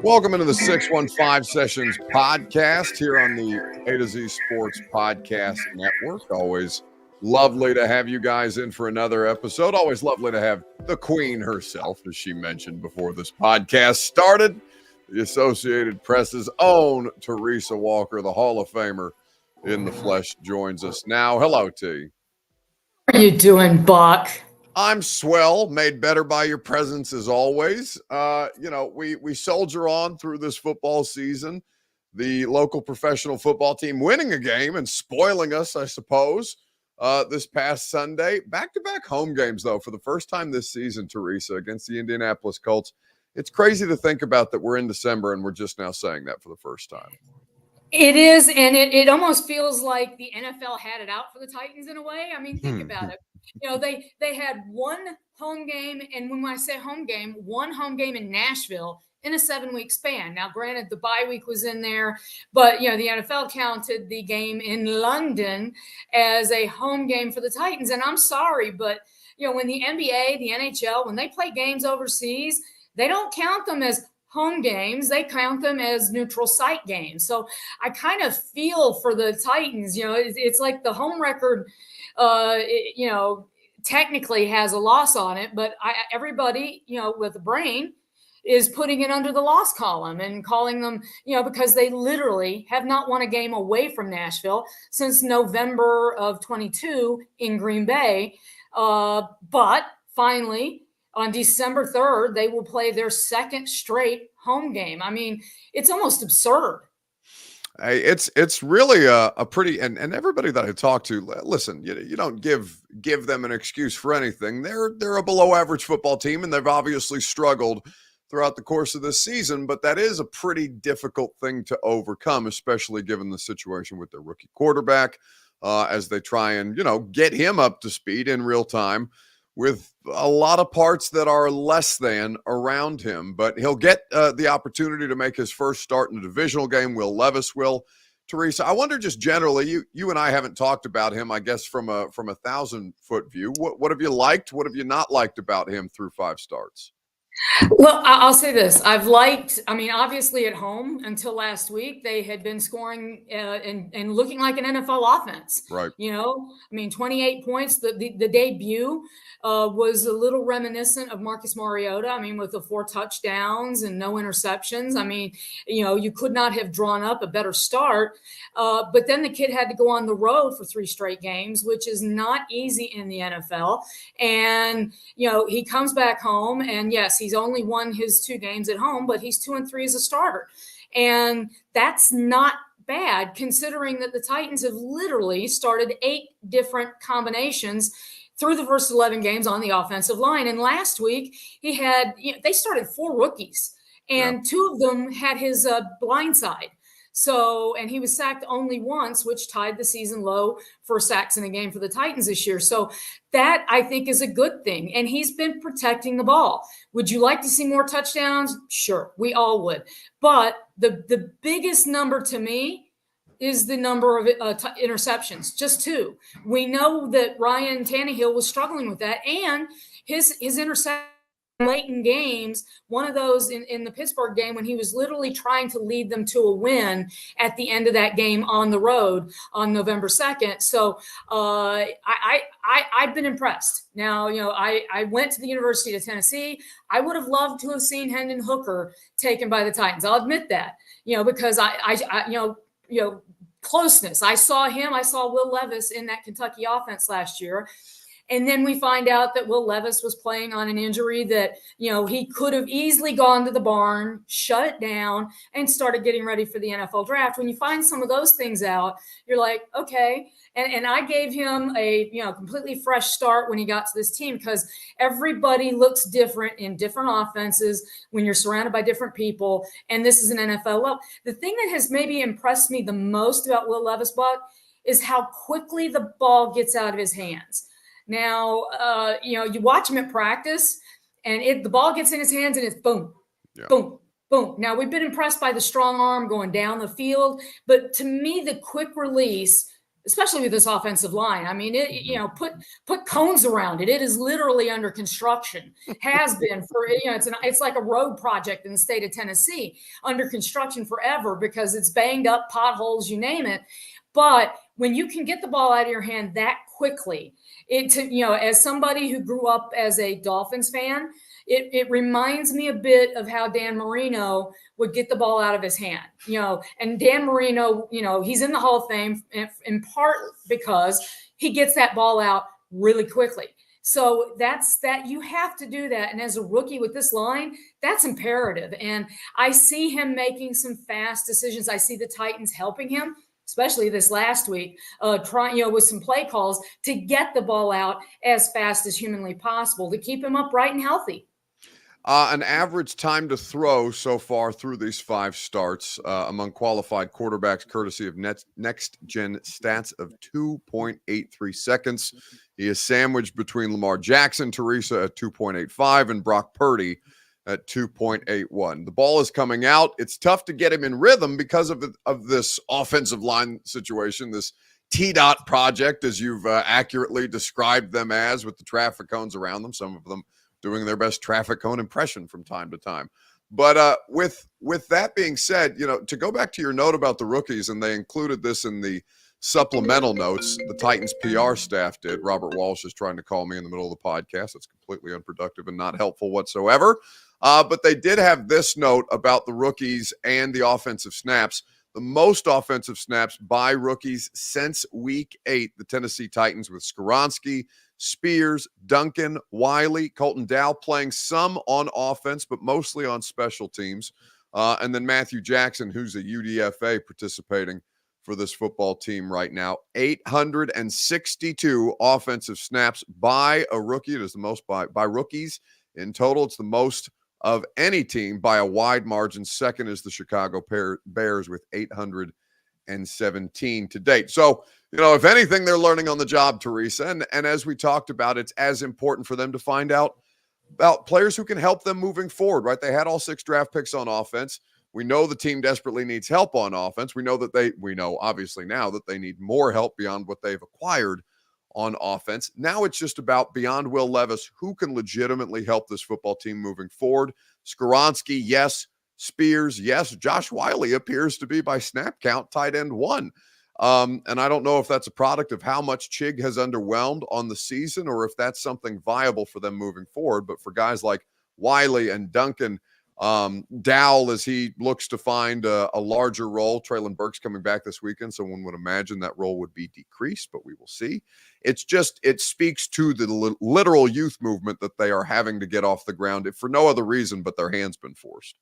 Welcome into the 615 Sessions podcast here on the A to Z Sports Podcast Network. Always lovely to have you guys in for another episode. Always lovely to have the queen herself, as she mentioned before this podcast started. The Associated Press's own Teresa Walker, the Hall of Famer in the flesh, joins us now. Hello, T. How are you doing, Buck? I'm swell, made better by your presence as always. We soldier on through this football season. The local professional football team winning a game and spoiling us, I suppose, this past Sunday. Back-to-back home games, though, for the first time this season, Teresa, against the Indianapolis Colts. It's crazy to think about that we're in December and we're just now saying that for the first time. It is, and it almost feels like the NFL had it out for the Titans in a way. I mean, think about it. You know, they had one home game, and when I say home game, one home game in Nashville in a 7-week span. Now, granted, the bye week was in there, but, you know, the NFL counted the game in London as a home game for the Titans. And I'm sorry, but, you know, when the NBA, the NHL, when they play games overseas, they don't count them as home games. They count them as neutral site games. So I kind of feel for the Titans. You know, it's like the home record, technically has a loss on it, but everybody, you know, with a brain is putting it under the loss column and calling them, you know, because they literally have not won a game away from Nashville since November of 22 in Green Bay. But finally, on December 3rd, they will play their second straight home game. I mean, it's almost absurd. Hey, it's really a pretty and everybody that I talk to, listen, you don't give them an excuse for anything. They're a below average football team, and they've obviously struggled throughout the course of this season. But that is a pretty difficult thing to overcome, especially given the situation with their rookie quarterback, as they try and get him up to speed in real time, with a lot of parts that are less than around him. But he'll get the opportunity to make his first start in a divisional game. Will Levis will. Teresa, I wonder just generally, you and I haven't talked about him, I guess, from a 1,000-foot view. What have you liked? What have you not liked about him through 5 starts? Well, I'll say this. Obviously at home until last week, they had been scoring and looking like an NFL offense. Right. 28 points. The debut was a little reminiscent of Marcus Mariota. With the 4 touchdowns and no interceptions. You could not have drawn up a better start. But then the kid had to go on the road for 3 straight games, which is not easy in the NFL. And, he comes back home, and yes, he's only won his 2 games at home, but he's 2-3 as a starter. And that's not bad, considering that the Titans have literally started 8 different combinations through the first 11 games on the offensive line. And last week they started 4 rookies, and 2 of them had his blind side. So, and he was sacked only once, which tied the season low for sacks in a game for the Titans this year. So that, I think, is a good thing. And he's been protecting the ball. Would you like to see more touchdowns? Sure, we all would. But the biggest number to me is the number of interceptions, just 2. We know that Ryan Tannehill was struggling with that, and his interception late in games, one of those in the Pittsburgh game when he was literally trying to lead them to a win at the end of that game on the road on November 2nd. So I've been impressed. Now, I went to the University of Tennessee. I would have loved to have seen Hendon Hooker taken by the Titans. I'll admit that, because closeness. I saw Will Levis in that Kentucky offense last year. And then we find out that Will Levis was playing on an injury that, he could have easily gone to the barn, shut it down, and started getting ready for the NFL draft. When you find some of those things out, you're like, okay. And I gave him a, completely fresh start when he got to this team, because everybody looks different in different offenses when you're surrounded by different people. And this is an NFL level. The thing that has maybe impressed me the most about Will Levis, Buck, is how quickly the ball gets out of his hands. Now, you watch him at practice, and the ball gets in his hands, and it's boom, boom, boom. Now, we've been impressed by the strong arm going down the field, but to me, the quick release especially with this offensive line. I mean, put cones around it. It is literally under construction. Has been for it's like a road project in the state of Tennessee, under construction forever because it's banged up, potholes, you name it. But when you can get the ball out of your hand that quickly, as somebody who grew up as a Dolphins fan, it reminds me a bit of how Dan Marino would get the ball out of his hand, and Dan Marino, he's in the Hall of Fame in part because he gets that ball out really quickly. So you have to do that. And as a rookie with this line, that's imperative. And I see him making some fast decisions. I see the Titans helping him, especially this last week, trying, with some play calls to get the ball out as fast as humanly possible to keep him upright and healthy. An average time to throw so far through these 5 starts among qualified quarterbacks, courtesy of Next Gen Stats, of 2.83 seconds. He is sandwiched between Lamar Jackson, Teresa at 2.85, and Brock Purdy at 2.81. The ball is coming out. It's tough to get him in rhythm because of this offensive line situation, this T-Dot project, as you've accurately described them as, with the traffic cones around them, some of them doing their best traffic cone impression from time to time. But with that being said, to go back to your note about the rookies, and they included this in the supplemental notes the Titans PR staff did. Robert Walsh is trying to call me in the middle of the podcast. It's completely unproductive and not helpful whatsoever. But they did have this note about the rookies and the offensive snaps. The most offensive snaps by rookies since week 8, the Tennessee Titans, with Skoronski, Spears, Duncan, Wiley, Colton Dow playing some on offense, but mostly on special teams. And then Matthew Jackson, who's a UDFA, participating for this football team right now. 862 offensive snaps by a rookie. It is the most by rookies in total. It's the most of any team by a wide margin. Second is the Chicago Bears with 817 to date. So, if anything, they're learning on the job, Teresa. And as we talked about, it's as important for them to find out about players who can help them moving forward, right? They had all 6 draft picks on offense. We know the team desperately needs help on offense. We know obviously now that they need more help beyond what they've acquired on offense. Now it's just about, beyond Will Levis, who can legitimately help this football team moving forward. Skoronski, yes. Spears, yes. Josh Wiley appears to be, by snap count, tight end 1. And I don't know if that's a product of how much Chig has underwhelmed on the season, or if that's something viable for them moving forward. But for guys like Wiley and Duncan, Dowell, as he looks to find a larger role. Traylon Burks coming back this weekend, so one would imagine that role would be decreased, but we will see. It speaks to the literal youth movement that they are having to get off the ground, if for no other reason but their hand's been forced.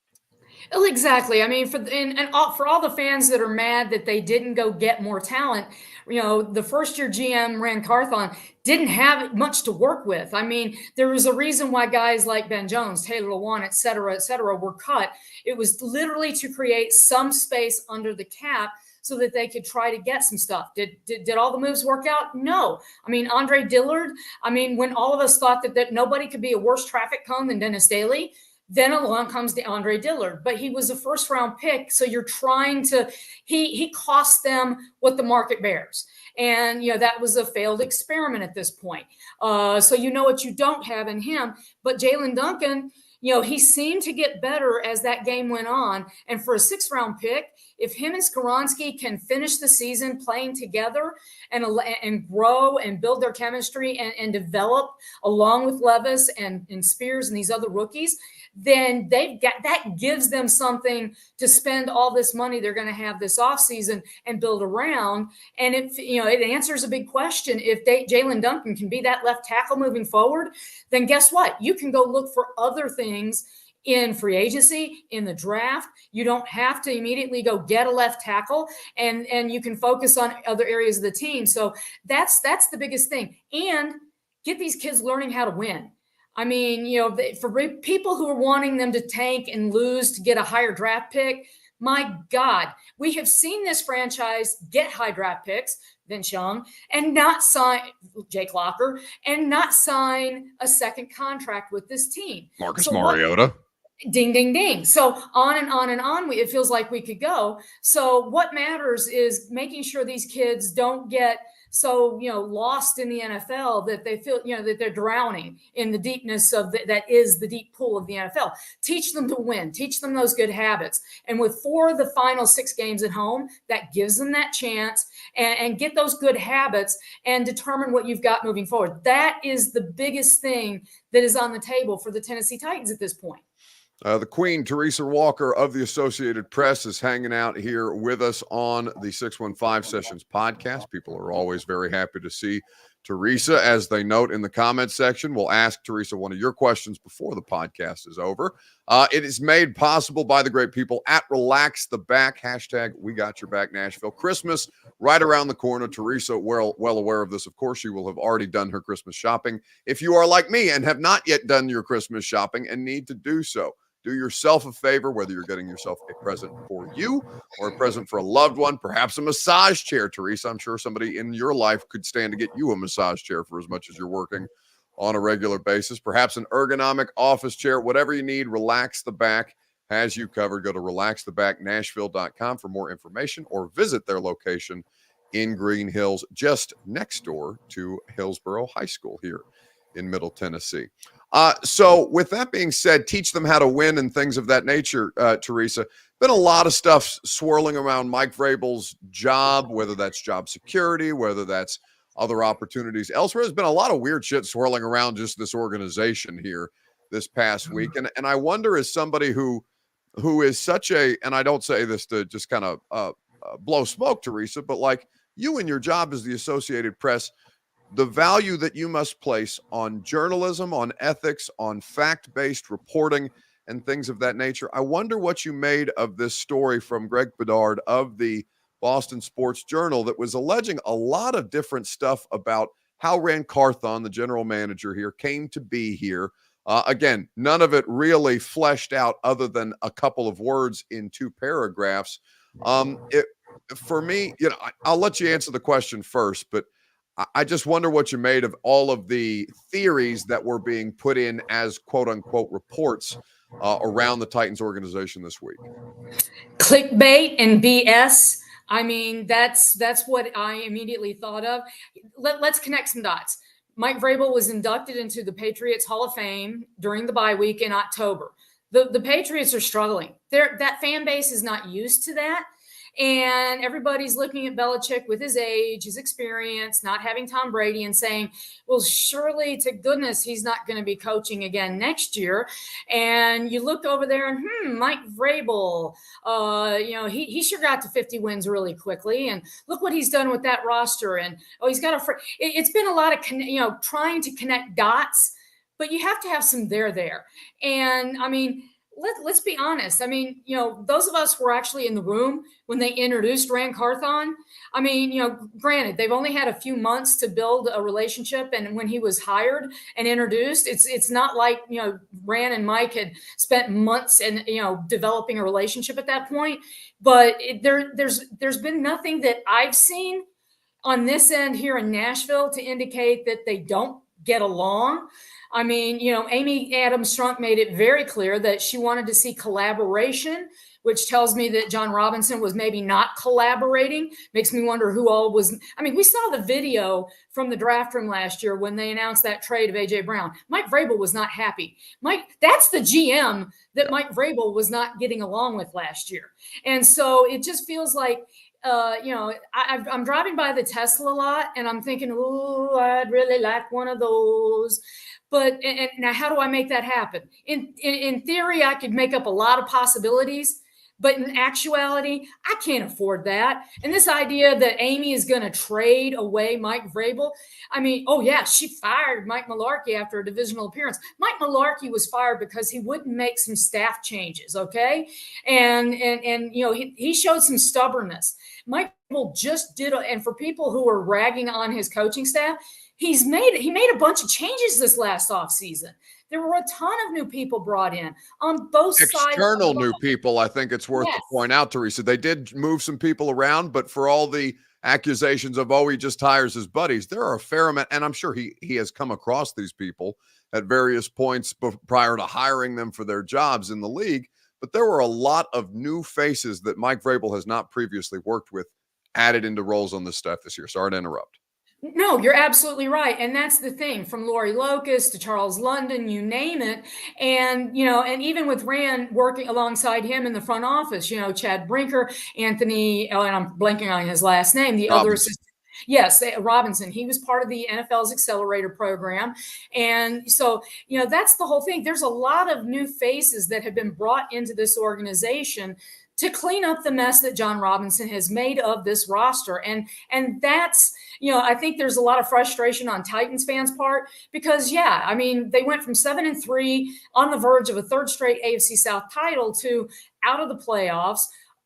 Well, exactly. I mean, for all the fans that are mad that they didn't go get more talent, the first-year GM Rand Carthon didn't have much to work with. I mean, there was a reason why guys like Ben Jones, Taylor Lewan, et cetera, were cut. It was literally to create some space under the cap so that they could try to get some stuff. Did all the moves work out? No. I mean, Andre Dillard, when all of us thought that nobody could be a worse traffic cone than Dennis Daly, then along comes the Andre Dillard, but he was a first-round pick. So you're trying to, he cost them what the market bears. And, that was a failed experiment at this point. So what you don't have in him. But Jalen Duncan, he seemed to get better as that game went on. And for a 6th-round pick, if him and Skoronski can finish the season playing together and grow and build their chemistry and develop along with Levis and Spears and these other rookies, then that gives them something to spend all this money they're going to have this offseason and build around. And it answers a big question. If Jalen Duncan can be that left tackle moving forward, then guess what? You can go look for other things in free agency, in the draft. You don't have to immediately go get a left tackle, and you can focus on other areas of the team. So that's the biggest thing. And get these kids learning how to win. For people who are wanting them to tank and lose to get a higher draft pick, my God, we have seen this franchise get high draft picks, Vince Young, and not sign Jake Locker, and not sign a second contract with this team. Marcus Mariota. Ding, ding, ding. So on and on and on, it feels like we could go. So what matters is making sure these kids don't get so lost in the NFL that they feel that they're drowning in the deepness of that is the deep pool of the NFL. Teach them to win, teach them those good habits, and with 4 of the final 6 games at home, that gives them that chance and get those good habits and determine what you've got moving forward. That is the biggest thing that is on the table for the Tennessee Titans at this point. The Queen, Teresa Walker of the Associated Press, is hanging out here with us on the 615 Sessions podcast. People are always very happy to see Teresa, as they note in the comment section. We'll ask Teresa one of your questions before the podcast is over. It is made possible by the great people at Relax the Back. Hashtag We Got Your Back Nashville. Christmas right around the corner. Teresa, well aware of this. Of course, she will have already done her Christmas shopping. If you are like me and have not yet done your Christmas shopping and need to do so, do yourself a favor, whether you're getting yourself a present for you or a present for a loved one, perhaps a massage chair, Teresa. I'm sure somebody in your life could stand to get you a massage chair for as much as you're working on a regular basis. Perhaps an ergonomic office chair, whatever you need. Relax the Back has you covered. Go to relaxthebacknashville.com for more information or visit their location in Green Hills, just next door to Hillsborough High School here in Middle Tennessee. So with that being said, teach them how to win and things of that nature, Teresa. Been a lot of stuff swirling around Mike Vrabel's job, whether that's job security, whether that's other opportunities elsewhere. There's been a lot of weird shit swirling around just this organization here this past week. And I wonder, as somebody who is such a, and I don't say this to just kind of blow smoke, Teresa, but like you and your job as the Associated Press, the value that you must place on journalism, on ethics, on fact-based reporting, and things of that nature. I wonder what you made of this story from Greg Bedard of the Boston Sports Journal that was alleging a lot of different stuff about how Ran Carthon, the general manager here, came to be here. Again, none of it really fleshed out other than a couple of words in 2 paragraphs. For me, I'll let you answer the question first, but I just wonder what you made of all of the theories that were being put in as quote unquote reports around the Titans organization this week. Clickbait and BS. I mean, that's what I immediately thought of. Let's connect some dots. Mike Vrabel was inducted into the Patriots Hall of Fame during the bye week in October. The Patriots are struggling. That fan base is not used to that. And everybody's looking at Belichick with his age, his experience, not having Tom Brady, and saying, well, surely to goodness he's not going to be coaching again next year. And you look over there and, Mike Vrabel, he sure got to 50 wins really quickly. And look what he's done with that roster. And, he's got it's been a lot of, trying to connect dots, but you have to have some there. And I mean, let's be honest. I mean, those of us who were actually in the room when they introduced Ran Carthon. I mean, granted, they've only had a few months to build a relationship. And when he was hired and introduced, it's not like, Ran and Mike had spent months and, developing a relationship at that point. But there's been nothing that I've seen on this end here in Nashville to indicate that they don't get along. I mean, Amy Adams Strunk made it very clear that she wanted to see collaboration, which tells me that John Robinson was maybe not collaborating. Makes me wonder who all was. I mean, we saw the video from the draft room last year when they announced that trade of A.J. Brown. Mike Vrabel was not happy. That's the GM that Mike Vrabel was not getting along with last year. And so it just feels like, I'm driving by the Tesla lot and I'm thinking, oh, I'd really like one of those. But and now, how do I make that happen? In theory, I could make up a lot of possibilities, but in actuality, I can't afford that. And this idea that Amy is going to trade away Mike Vrabel, I mean, oh yeah, she fired Mike Mularkey after a divisional appearance. Mike Mularkey was fired because he wouldn't make some staff changes, okay? And he showed some stubbornness. Mike Vrabel just did, and for people who are ragging on his coaching staff, he made a bunch of changes this last offseason. There were a ton of new people brought in on both sides. External new people, I think it's worth to point out, Teresa. They did move some people around, but for all the accusations of, he just hires his buddies, there are a fair amount, and I'm sure he has come across these people at various points prior to hiring them for their jobs in the league. But there were a lot of new faces that Mike Vrabel has not previously worked with added into roles on this staff this year. Sorry to interrupt. No, you're absolutely right. And that's the thing, from Lori Locust to Charles London, you name it. And, and even with Rand working alongside him in the front office, Chad Brinker, Anthony, and I'm blanking on his last name, the other assistant. Yes, Robinson. He was part of the NFL's accelerator program. And so, that's the whole thing. There's a lot of new faces that have been brought into this organization to clean up the mess that John Robinson has made of this roster. And that's, I think there's a lot of frustration on Titans fans' part because, they went from 7-3 on the verge of a third straight AFC South title to out of the playoffs,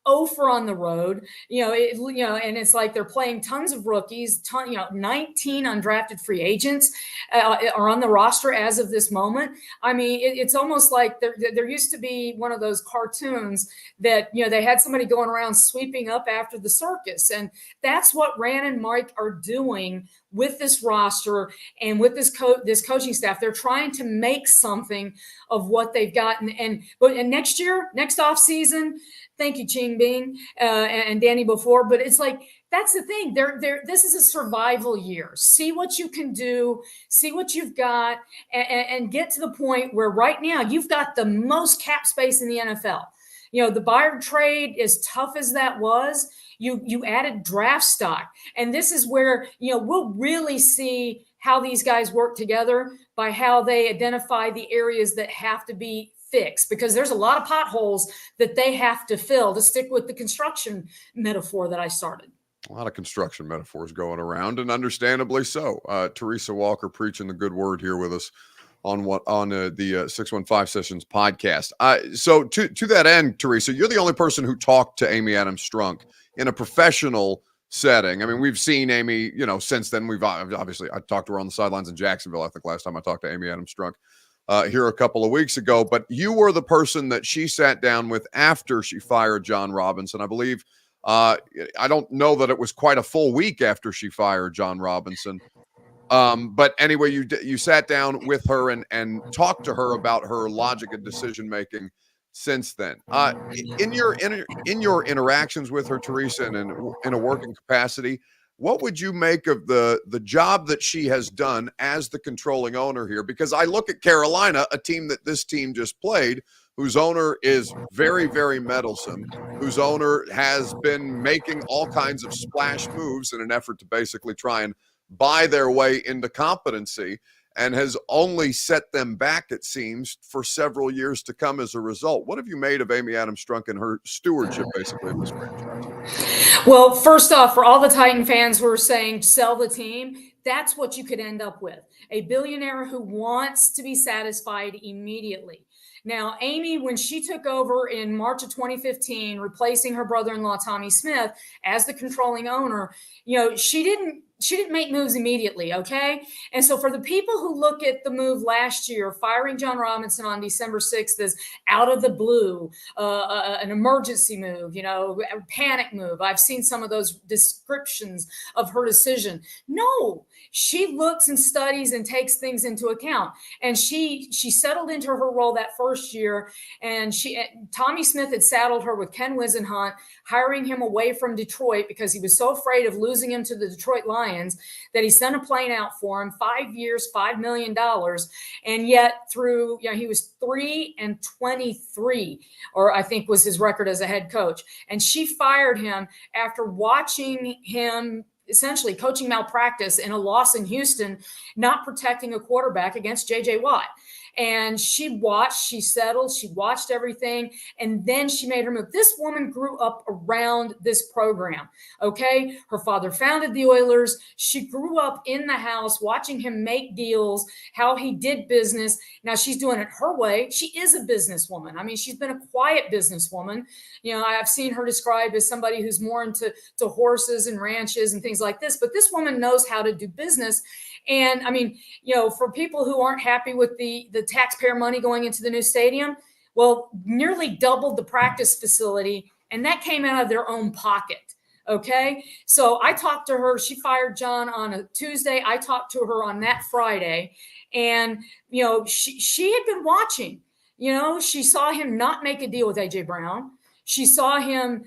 0 for on the road, and it's like they're playing tons of rookies, 19 undrafted free agents are on the roster as of this moment. I mean, it's almost like there used to be one of those cartoons that, they had somebody going around sweeping up after the circus. And that's what Rand and Mike are doing with this roster and with this coaching staff. They're trying to make something of what they've gotten. And next year, next off season, thank you, Ching Bing and Danny before. But it's like, that's the thing. This is a survival year. See what you can do, see what you've got, and get to the point where right now you've got the most cap space in the NFL. The Byard trade, as tough as that was, you added draft stock. And this is where, we'll really see how these guys work together by how they identify the areas that have to be fixed, because there's a lot of potholes that they have to fill, to stick with the construction metaphor that I started. A lot of construction metaphors going around, and understandably so. Teresa Walker preaching the good word here with us on the 615 Sessions podcast. So to that end, Teresa, you're the only person who talked to Amy Adams Strunk in a professional setting. I mean, we've seen Amy, since then. We've obviously, I talked to her on the sidelines in Jacksonville, I think last time I talked to Amy Adams Strunk here a couple of weeks ago. But you were the person that she sat down with after she fired John Robinson. I believe, I don't know that it was quite a full week after she fired John Robinson. But anyway, you sat down with her and talked to her about her logic and decision making since then. In your interactions with her, Teresa, and in a working capacity, what would you make of the job that she has done as the controlling owner here? Because I look at Carolina, a team that this team just played, whose owner is very, very meddlesome, whose owner has been making all kinds of splash moves in an effort to basically try and buy their way into competency, and has only set them back, it seems, for several years to come as a result. What have you made of Amy Adams Strunk and her stewardship, basically, of this franchise? Well, first off, for all the Titan fans who are saying sell the team, that's what you could end up with. A billionaire who wants to be satisfied immediately. Now, Amy, when she took over in March of 2015, replacing her brother-in-law, Tommy Smith, as the controlling owner, she didn't make moves immediately, okay? And so for the people who look at the move last year, firing John Robinson on December 6th as out of the blue, an emergency move, a panic move. I've seen some of those descriptions of her decision. No, she looks and studies and takes things into account. And she settled into her role that first year. And Tommy Smith had saddled her with Ken Wisenhunt, hiring him away from Detroit because he was so afraid of losing him to the Detroit Lions that he sent a plane out for him, 5 years, $5 million. And yet through, he was 3-23, or I think was his record as a head coach. And she fired him after watching him essentially coaching malpractice in a loss in Houston, not protecting a quarterback against J.J. Watt. And she settled, she watched everything, and then she made her move. This woman grew up around this program, okay? Her father founded the Oilers. She grew up in the house watching him make deals, how he did business. Now she's doing it her way. She is a businesswoman. I mean, she's been a quiet businesswoman. I've seen her described as somebody who's more into horses and ranches and things like this, but this woman knows how to do business. And I mean, for people who aren't happy with the taxpayer money going into the new stadium, well, nearly doubled the practice facility, and that came out of their own pocket. Okay. So I talked to her. She fired John on a Tuesday. I talked to her on that Friday. And, she had been watching. She saw him not make a deal with A.J. Brown. She saw him,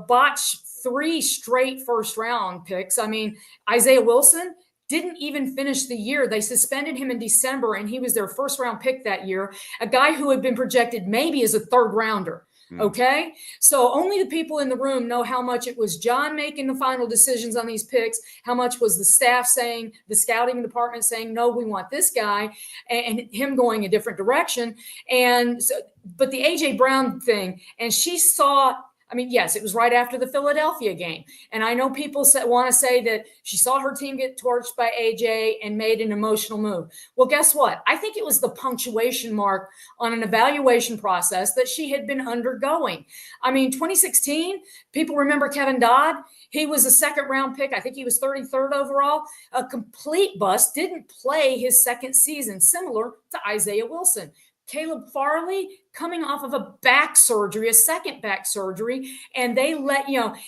botch 3 straight first round picks. I mean, Isaiah Wilson didn't even finish the year. They suspended him in December, and he was their first round pick that year, a guy who had been projected maybe as a third rounder. Okay. So only the people in the room know how much it was John making the final decisions on these picks, how much was the staff saying, the scouting department saying, no, we want this guy, and him going a different direction. And so, but the AJ Brown thing, and she saw, I mean, yes, it was right after the Philadelphia game. And I know people want to say that she saw her team get torched by AJ and made an emotional move. Well, guess what? I think it was the punctuation mark on an evaluation process that she had been undergoing. I mean, 2016, people remember Kevin Dodd. He was a second round pick. I think he was 33rd overall. A complete bust, didn't play his second season, similar to Isaiah Wilson. Caleb Farley coming off of a back surgery, a second back surgery, and they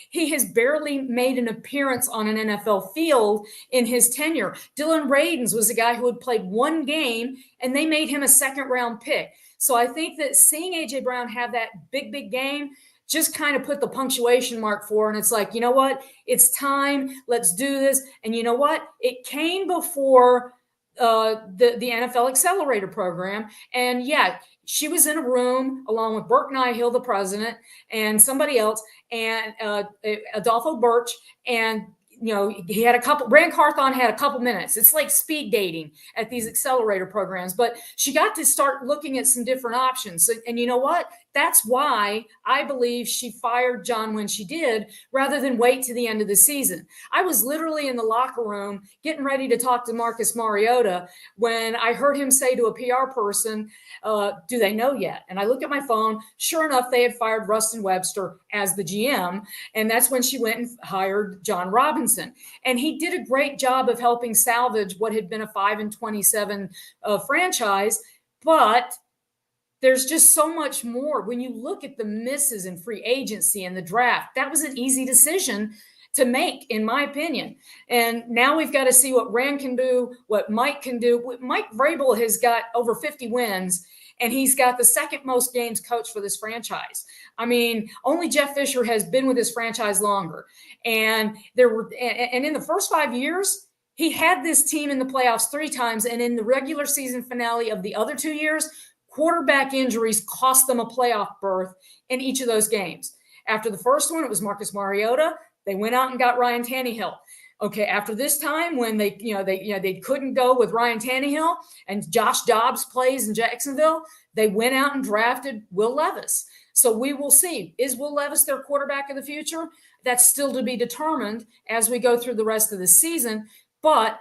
he has barely made an appearance on an NFL field in his tenure. Dylan Radins was a guy who had played 1 game, and they made him a second round pick. So I think that seeing A.J. Brown have that big game just kind of put the punctuation mark for, and it's like, you know what? It's time. Let's do this. And you know what? It came before the NFL Accelerator program. And yeah, she was in a room along with Burke Nihill, the president, and somebody else, and Adolfo Birch, and he had Rand Carthon had a couple minutes. It's like speed dating at these accelerator programs, but she got to start looking at some different options. And you know what? That's why I believe she fired John when she did, rather than wait to the end of the season. I was literally in the locker room getting ready to talk to Marcus Mariota when I heard him say to a PR person, do they know yet? And I look at my phone. Sure enough, they had fired Rustin Webster as the GM. And that's when she went and hired John Robinson. And he did a great job of helping salvage what had been a 5-27 franchise. But there's just so much more. When you look at the misses in free agency and the draft, that was an easy decision to make, in my opinion. And now we've got to see what Rand can do, what Mike can do. Mike Vrabel has got over 50 wins, and he's got the second most games coached for this franchise. I mean, only Jeff Fisher has been with this franchise longer. And in the first 5 years, he had this team in the playoffs 3 times. And in the regular season finale of the other 2 years, quarterback injuries cost them a playoff berth in each of those games. After the first one, it was Marcus Mariota. They went out and got Ryan Tannehill. Okay, after this time, when they couldn't go with Ryan Tannehill and Josh Dobbs plays in Jacksonville, they went out and drafted Will Levis. So we will see. Is Will Levis their quarterback of the future? That's still to be determined as we go through the rest of the season. But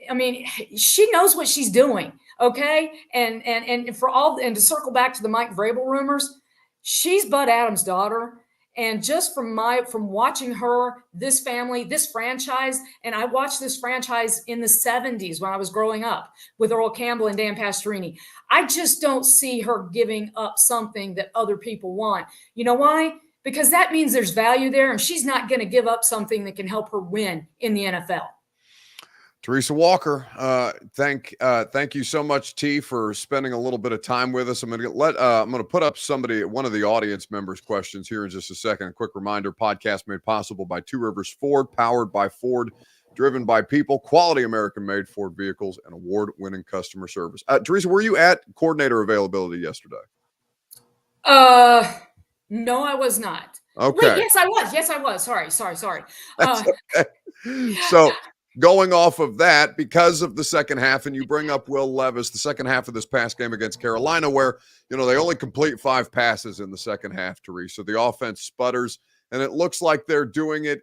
I mean, she knows what she's doing. Okay. And to circle back to the Mike Vrabel rumors, she's Bud Adams' daughter. And just from watching her, this family, this franchise, and I watched this franchise in the 70s when I was growing up with Earl Campbell and Dan Pastorini. I just don't see her giving up something that other people want. You know why? Because that means there's value there, and she's not going to give up something that can help her win in the NFL. Teresa Walker, thank you so much, T, for spending a little bit of time with us. I'm going to put up one of the audience members' questions here in just a second. A quick reminder: podcast made possible by Two Rivers Ford, powered by Ford, driven by people, quality American-made Ford vehicles, and award-winning customer service. Teresa, were you at coordinator availability yesterday? No, I was not. Okay. Wait, yes, I was. Sorry. That's okay. So, going off of that, because of the second half, and you bring up Will Levis, the second half of this past game against Carolina, where they only complete 5 passes in the second half, Teresa. The offense sputters, and it looks like they're doing it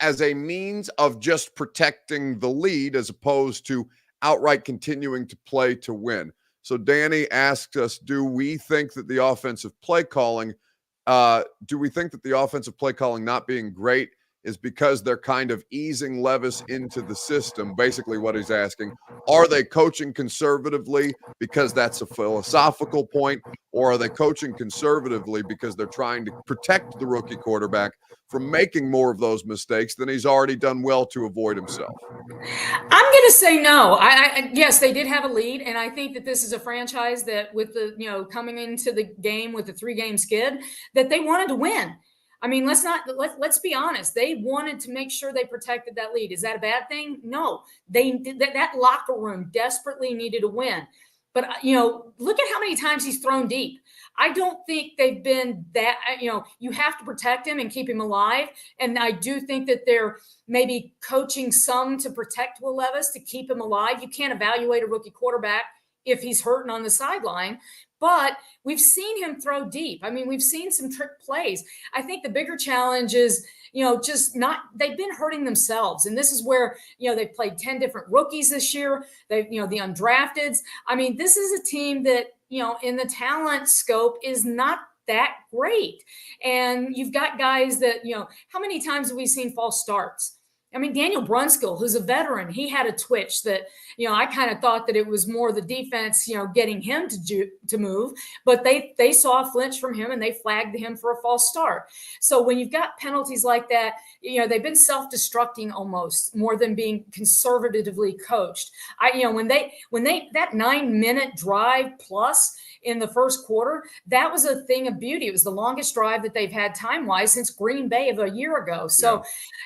as a means of just protecting the lead as opposed to outright continuing to play to win. So Danny asked us, do we think that the offensive play calling not being great is because they're kind of easing Levis into the system. Basically what he's asking, are they coaching conservatively because that's a philosophical point, or are they coaching conservatively because they're trying to protect the rookie quarterback from making more of those mistakes than he's already done well to avoid himself? I'm going to say no. Yes, they did have a lead, and I think that this is a franchise that, with the coming into the game with a 3-game skid, that they wanted to win. I mean, let's be honest. They wanted to make sure they protected that lead. Is that a bad thing? No. That locker room desperately needed a win. But look at how many times he's thrown deep. I don't think they've been that, you have to protect him and keep him alive. And I do think that they're maybe coaching some to protect Will Levis, to keep him alive. You can't evaluate a rookie quarterback if he's hurting on the sideline. But we've seen him throw deep. I mean, we've seen some trick plays. I think the bigger challenge is, they've been hurting themselves. And this is where, they've played 10 different rookies this year. They've, the undrafteds. I mean, this is a team that, in the talent scope is not that great. And you've got guys that, how many times have we seen false starts? I mean, Daniel Brunskill, who's a veteran, he had a twitch that, I kind of thought that it was more the defense, getting him to move, but they saw a flinch from him and they flagged him for a false start. So when you've got penalties like that, they've been self-destructing almost more than being conservatively coached. When that 9-minute drive plus in the first quarter, that was a thing of beauty. It was the longest drive that they've had time-wise since Green Bay of a year ago. So,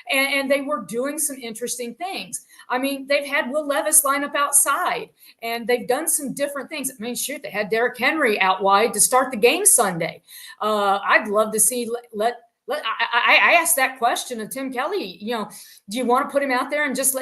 and they were doing some interesting things. I mean, they've had Will Levis line up outside, and they've done some different things. I mean, shoot, they had Derrick Henry out wide to start the game Sunday. I'd love to see I asked that question of Tim Kelly, do you want to put him out there and just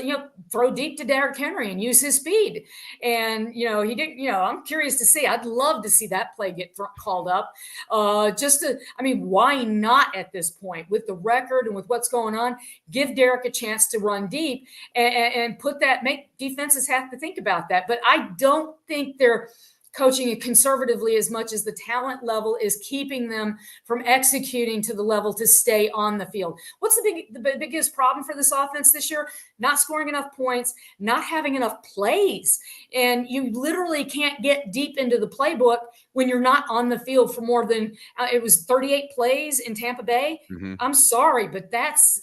throw deep to Derrick Henry and use his speed? And, he didn't, I'm curious to see. I'd love to see that play get called up. Why not at this point with the record and with what's going on, give Derrick a chance to run deep and make defenses have to think about that. But I don't think they're coaching it conservatively as much as the talent level is keeping them from executing to the level to stay on the field. What's the biggest problem for this offense this year? Not scoring enough points, not having enough plays. And you literally can't get deep into the playbook when you're not on the field for more than it was 38 plays in Tampa Bay. Mm-hmm. I'm sorry, but that's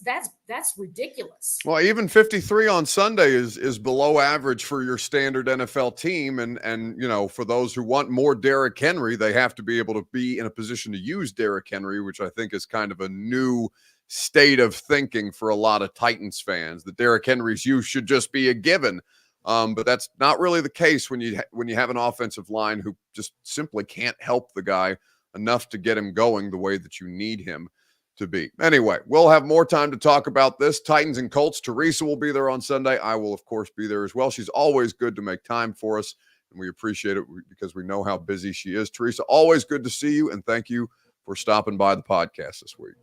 ridiculous. Well, even 53 on Sunday is below average for your standard NFL team. And for those who want more Derrick Henry, they have to be able to be in a position to use Derrick Henry, which I think is kind of a new state of thinking for a lot of Titans fans, that Derrick Henry's use should just be a given. But that's not really the case when you have an offensive line who just simply can't help the guy enough to get him going the way that you need him to be. Anyway, we'll have more time to talk about this. Titans and Colts. Teresa will be there on Sunday. I will, of course, be there as well. She's always good to make time for us, and we appreciate it because we know how busy she is. Teresa, always good to see you, and thank you for stopping by the podcast this week.